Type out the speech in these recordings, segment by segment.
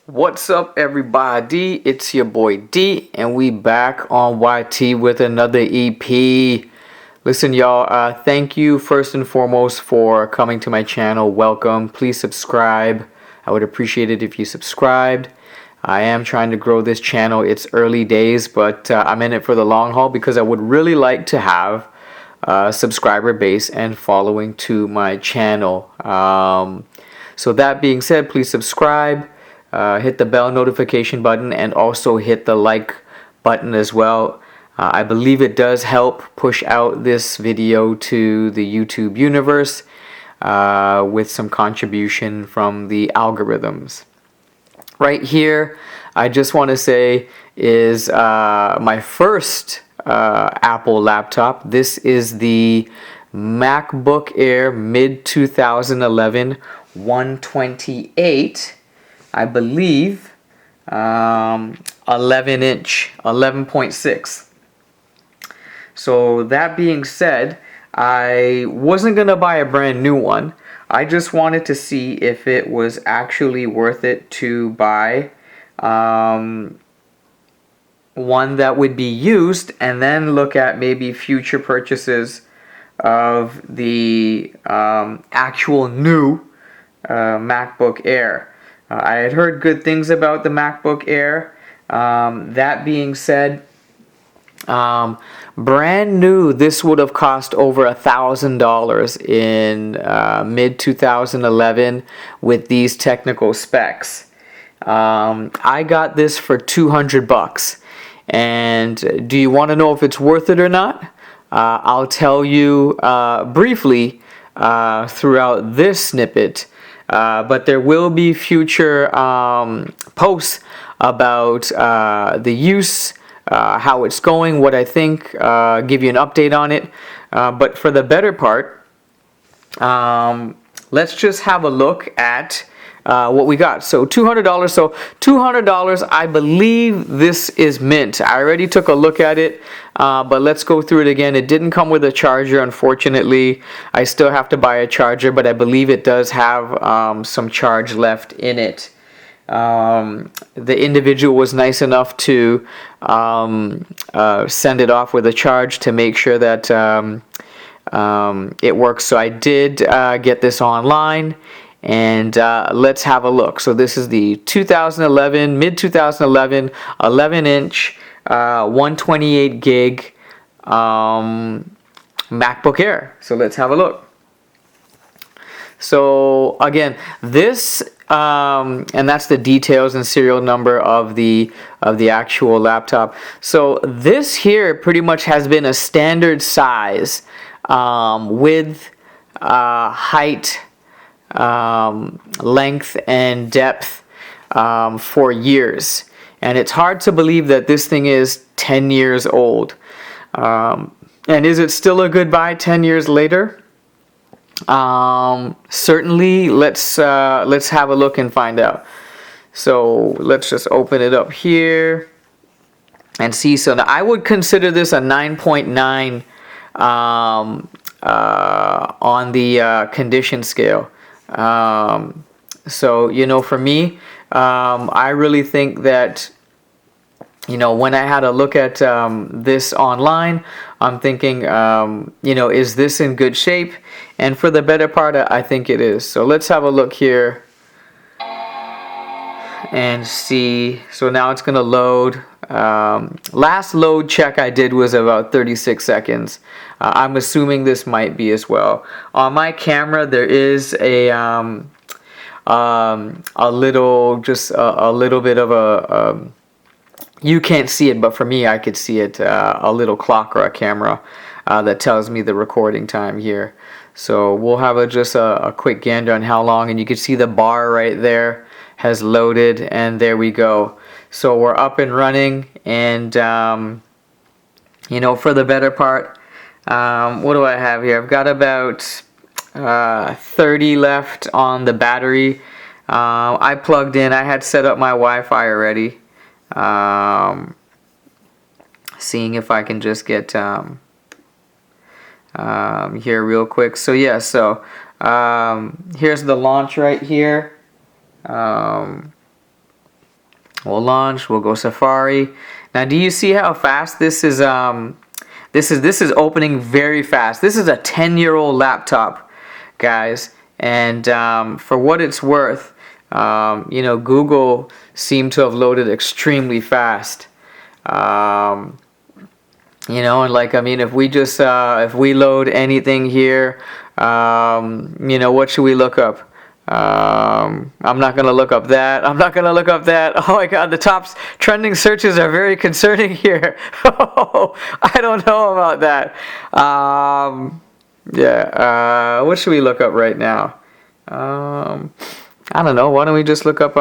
What's up, everybody? It's your boy D, and we back on YT with another EP. Listen, y'all, thank you first and foremost for coming to my channel. Welcome. Please subscribe. I would appreciate it if you subscribed. I am trying to grow this channel. It's early days, but I'm in it for the long haul because I would really like to have a subscriber base and following to my channel. So that being said, please subscribe. Hit the bell notification button and also hit the like button as well. I believe it does help push out this video to the YouTube universe with some contribution from the algorithms. Right here, I just want to say is my first Apple laptop. This is the MacBook Air mid 2011 128. I believe 11 inch, 11.6. So that being said, I wasn't gonna buy a brand new one. I just wanted to see if it was actually worth it to buy one that would be used and then look at maybe future purchases of the actual new MacBook Air. I had heard good things about the MacBook Air. That being said, brand new, this would have cost over $1,000 in mid 2011 with these technical specs. I got this for 200 bucks. And do you want to know if it's worth it or not? I'll tell you briefly throughout this snippet. But there will be future posts about the use, how it's going, what I think, give you an update on it. But for the better part, let's just have a look at what we got. So $200. So $200. I believe this is mint. I already took a look at it, but let's go through it again. It didn't come with a charger, unfortunately. I still have to buy a charger, but I believe it does have some charge left in it. The individual was nice enough to send it off with a charge to make sure that it works. So I did get this online. And let's have a look. So this is the 2011, mid 2011, 11 inch, 128 gig MacBook Air. So let's have a look. So again, this and that's the details and serial number of the actual laptop. So this here pretty much has been a standard size, width, height, length and depth for years, and it's hard to believe that this thing is 10 years old. And is it still a good buy 10 years later? Certainly. Let's have a look and find out. So let's just open it up here and see. So now I would consider this a 9.9 on the condition scale. So, you know, for me, I really think that, you know, when I had a look at this online, I'm thinking, you know, is this in good shape? And for the better part, I think it is. So let's have a look here and see. So now it's going to load. Last load check I did was about 36 seconds. I'm assuming this might be as well. On my camera, there is a little, just a little bit of a, you can't see it, but for me, I could see it, a little clock or a camera that tells me the recording time here. So we'll have just a quick gander on how long, and you can see the bar right there has loaded, and there we go. So we're up and running, and you know, for the better part, what do I have here? I've got about 30 left on the battery. I plugged in. I had set up my Wi-Fi already. Seeing if I can just get here real quick. So yeah, so here's the launch right here. We'll launch. We'll go Safari. Now, do you see how fast this is? This is opening very fast. This is a 10-year-old laptop, guys. And for what it's worth, Google seemed to have loaded extremely fast. And like, I mean, if we just if we load anything here, what should we look up? I'm not gonna look up that. I'm not gonna look up that. Oh my God, the top trending searches are very concerning here. Oh, I don't know about that. What should we look up right now? I don't know. Why don't we just look up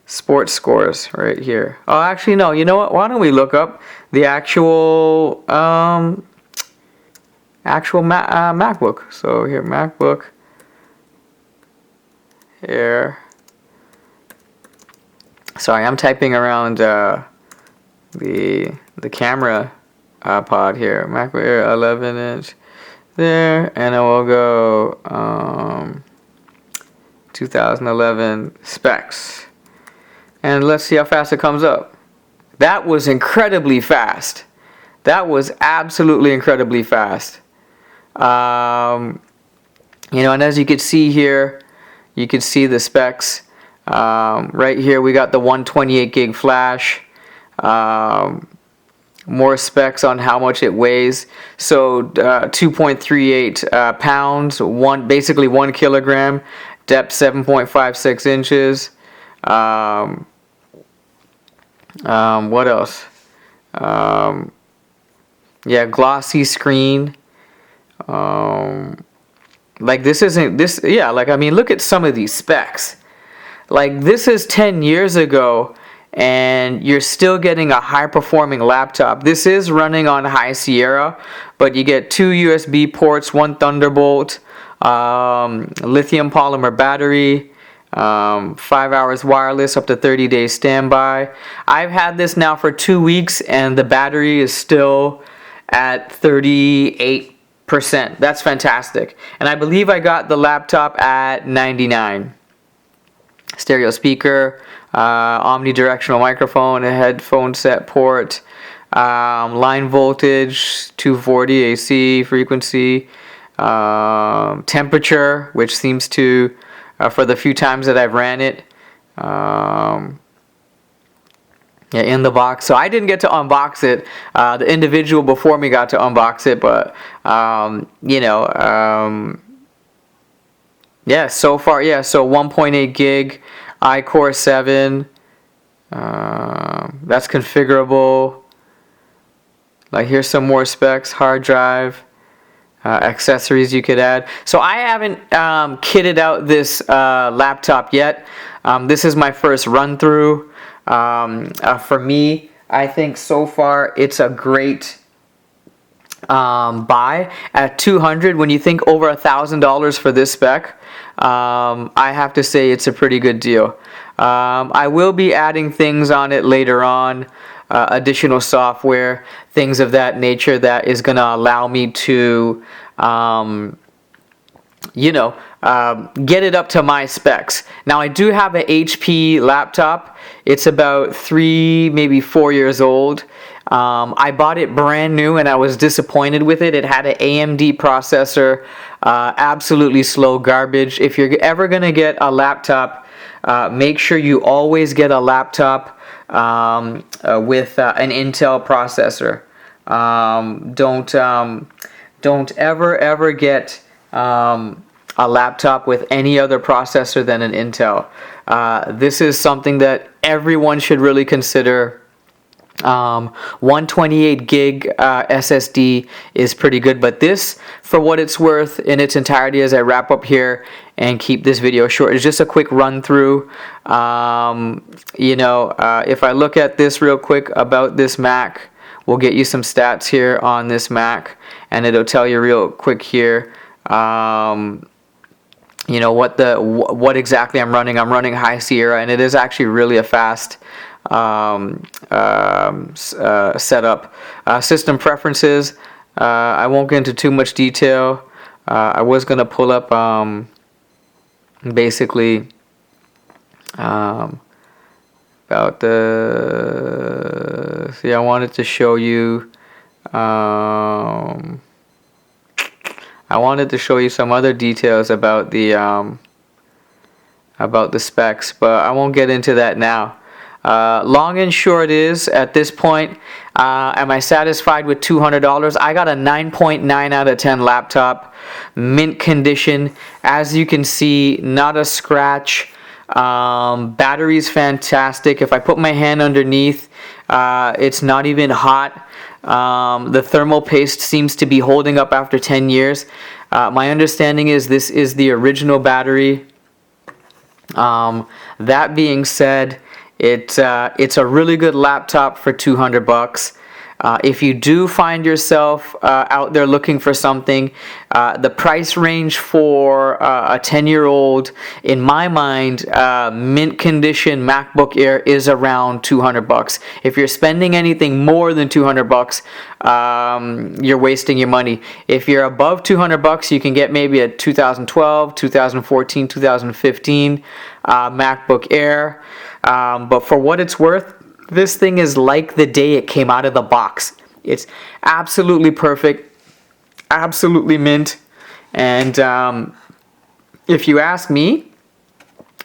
sports scores right here? Oh, actually, no. You know what? Why don't we look up the actual MacBook? So here, MacBook. Here. Sorry, I'm typing around the camera pod here. MacBook Air 11-inch there, and then we'll go 2011 specs, and let's see how fast it comes up. That was incredibly fast. That was absolutely incredibly fast. And as you can see here, you can see the specs. Right here we got the 128 gig flash. More specs on how much it weighs. So 2.38 pounds, basically 1 kilogram. Depth 7.56 inches. What else? Glossy screen. Like this isn't this. Yeah, like I mean, look at some of these specs. Like this is 10 years ago, and you're still getting a high-performing laptop. This is running on High Sierra, but you get 2 USB ports, 1 Thunderbolt, lithium polymer battery, 5 hours wireless, up to 30 days standby. I've had this now for 2 weeks, and the battery is still at 38%. That's fantastic. And I believe I got the laptop at 99. Stereo speaker, omnidirectional microphone, a headphone set port, line voltage, 240 AC frequency, temperature, which seems to, for the few times that I've ran it, in the box. So I didn't get to unbox it. The individual before me got to unbox it, but so far, so 1.8 gig, iCore 7. That's configurable. Like here's some more specs, hard drive, accessories you could add. So I haven't kitted out this laptop yet. This is my first run through. For me, I think so far it's a great buy at $200. When you think over $1,000 for this spec, I have to say it's a pretty good deal. I will be adding things on it later on, additional software, things of that nature that is going to allow me to get it up to my specs. Now I do have an HP laptop. It's about 3, maybe 4 years old. I bought it brand new and I was disappointed with it. It had an AMD processor, absolutely slow garbage. If you're ever going to get a laptop, make sure you always get a laptop with an Intel processor. Don't ever get a laptop with any other processor than an Intel. This is something that everyone should really consider. 128 gig SSD is pretty good, but this, for what it's worth in its entirety, as I wrap up here and keep this video short, is just a quick run through. If I look at this real quick about this Mac, we'll get you some stats here on this Mac, and it'll tell you real quick here what exactly I'm running. I'm running High Sierra, and it is actually really a fast setup. System preferences, I won't get into too much detail. I was going to pull up if about the. See, I wanted to show you. I wanted to show you some other details about the specs, but I won't get into that now. Long and short is, at this point, am I satisfied with $200? I got a 9.9 out of 10 laptop, mint condition. As you can see, not a scratch. Battery's fantastic. If I put my hand underneath, it's not even hot. The thermal paste seems to be holding up after 10 years. My understanding is this is the original battery. That being said, it's a really good laptop for $200. If you do find yourself out there looking for something, the price range for a 10-year-old, in my mind, mint condition MacBook Air is around $200. If you're spending anything more than $200, you're wasting your money. If you're above $200, you can get maybe a 2012, 2014, 2015 MacBook Air. But for what it's worth, this thing is like the day it came out of the box. It's absolutely perfect, absolutely mint, and if you ask me,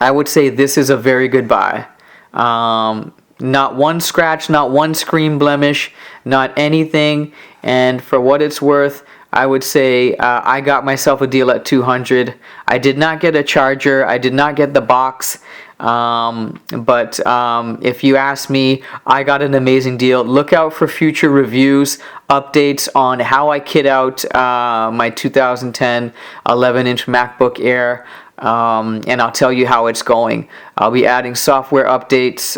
I would say this is a very good buy. Not one scratch, not one screen blemish, not anything, and for what it's worth, I would say I got myself a deal at $200. I did not get a charger, I did not get the box. But if you ask me, I got an amazing deal. Look out for future reviews, updates on how I kit out my 2010 11-inch MacBook Air, and I'll tell you how it's going. I'll be adding software updates,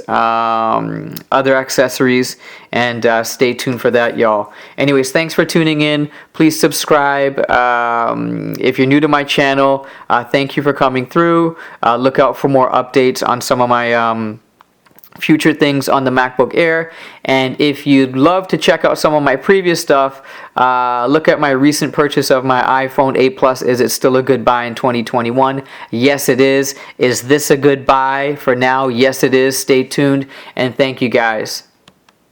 other accessories, and stay tuned for that, y'all. Anyways, thanks for tuning in. Please subscribe. If you're new to my channel, thank you for coming through. Look out for more updates on some of my future things on the MacBook Air. And if you'd love to check out some of my previous stuff, look at my recent purchase of my iPhone 8 Plus. Is it still a good buy in 2021? Yes, it is. Is this a good buy for now? Yes, it is. Stay tuned, and thank you guys.